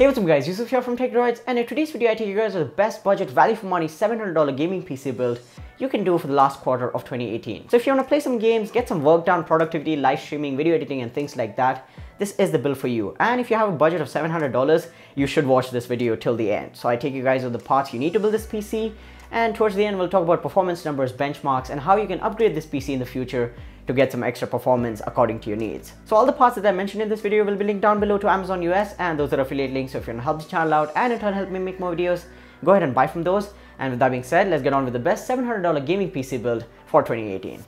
Hey, what's up guys, Yusuf here from Techdroids, and in today's video I take you guys to the best budget value for money $700 gaming PC build you can do for the last quarter of 2018. So if you want to play some games, get some work done, productivity, live streaming, video editing and things like that, this is the build for you. And if you have a budget of $700, you should watch this video till the end. So I take you guys to the parts you need to build this PC, and towards the end we'll talk about performance numbers, benchmarks, and how you can upgrade this PC in the future to get some extra performance according to your needs. So all the parts that I mentioned in this video will be linked down below to Amazon US, and those are affiliate links. So if you want to help the channel out and in turn help me make more videos, go ahead and buy from those. And with that being said, let's get on with the best $700 gaming PC build for 2018.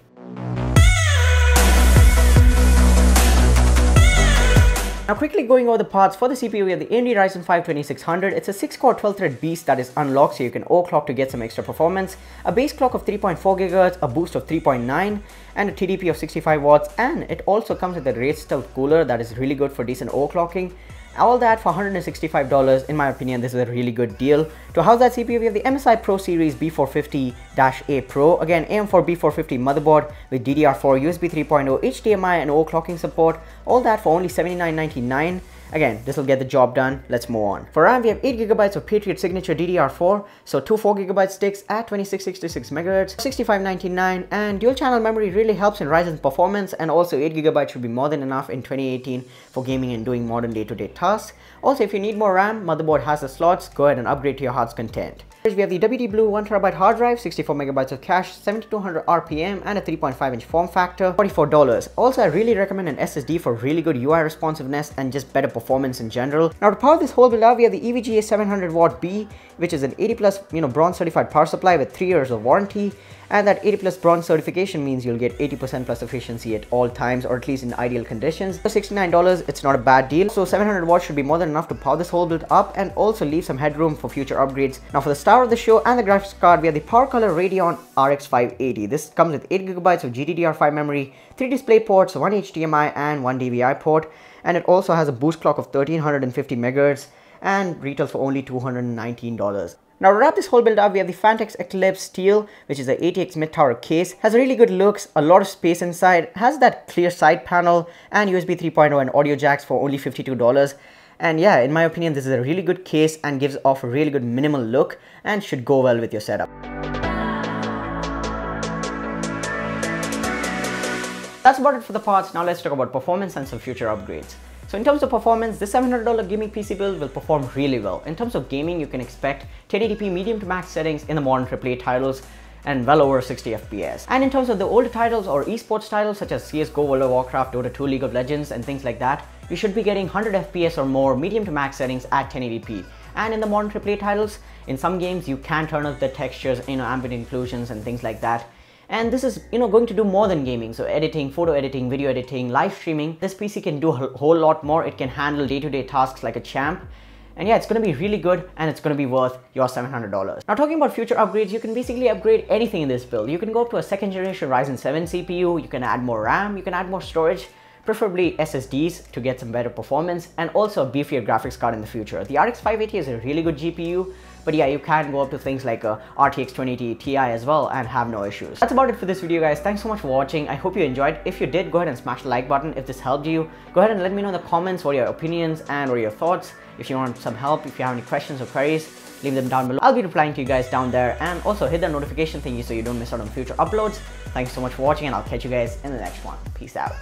Now quickly going over the parts for the CPU, we have the AMD Ryzen 5 2600. It's a 6-core 12-thread beast that is unlocked, so you can overclock to get some extra performance. A base clock of 3.4 GHz, a boost of 3.9, and a TDP of 65 watts. And it also comes with a raised stealth cooler that is really good for decent overclocking. All that for $165. In my opinion, this is a really good deal. To house that CPU, we have the MSI Pro Series B450-A Pro. Again, AM4 B450 motherboard with DDR4, USB 3.0, HDMI and overclocking support. All that for only $79.99. Again, this will get the job done. Let's move on. For RAM, we have 8GB of Patriot Signature DDR4, so two 4GB sticks at 2666 MHz, $65.99, and dual channel memory really helps in Ryzen's performance, and also 8GB should be more than enough in 2018 for gaming and doing modern day-to-day tasks. Also, if you need more RAM, motherboard has the slots, go ahead and upgrade to your heart's content. We have the WD Blue 1TB hard drive, 64MB of cache, 7200 RPM, and a 3.5-inch form factor, $44. Also, I really recommend an SSD for really good UI responsiveness and just better performance in general. Now, to power this whole build out, we have the EVGA 700W, which is an 80+ bronze certified power supply with 3 years of warranty. And that 80+ bronze certification means you'll get 80% plus efficiency at all times, or at least in ideal conditions. For $69, it's not a bad deal. So 700 watts should be more than enough to power this whole build up and also leave some headroom for future upgrades. Now for the star of the show and the graphics card, we have the PowerColor Radeon RX 580. This comes with 8GB of GDDR5 memory, 3 display ports, 1 HDMI and 1 DVI port. And it also has a boost clock of 1350 MHz and retails for only $219. Now to wrap this whole build up, we have the Fantex Eclipse Steel, which is a ATX mid-tower case. Has really good looks, a lot of space inside, has that clear side panel, and USB 3.0 and audio jacks for only $52. And yeah, in my opinion, this is a really good case and gives off a really good minimal look and should go well with your setup. That's about it for the parts. Now let's talk about performance and some future upgrades. So in terms of performance, this $700 gaming PC build will perform really well. In terms of gaming, you can expect 1080p medium to max settings in the modern AAA titles and well over 60 FPS. And in terms of the older titles or esports titles such as CSGO, World of Warcraft, Dota 2, League of Legends and things like that, you should be getting 100 FPS or more medium to max settings at 1080p. And in the modern AAA titles, in some games you can turn up the textures, ambient inclusions and things like that. And this is, going to do more than gaming. So editing, photo editing, video editing, live streaming. This PC can do a whole lot more. It can handle day-to-day tasks like a champ. And yeah, it's going to be really good and it's going to be worth your $700. Now talking about future upgrades, you can basically upgrade anything in this build. You can go up to a 2nd generation Ryzen 7 CPU. You can add more RAM. You can add more storage, preferably SSDs to get some better performance, and also a beefier graphics card in the future. The RX 580 is a really good GPU, but yeah, you can go up to things like a RTX 2080 Ti as well and have no issues. That's about it for this video, guys. Thanks so much for watching. I hope you enjoyed. If you did, go ahead and smash the like button. If this helped you, go ahead and let me know in the comments what are your opinions and what are your thoughts. If you want some help, if you have any questions or queries, leave them down below. I'll be replying to you guys down there, and also hit the notification thingy so you don't miss out on future uploads. Thanks so much for watching, and I'll catch you guys in the next one. Peace out.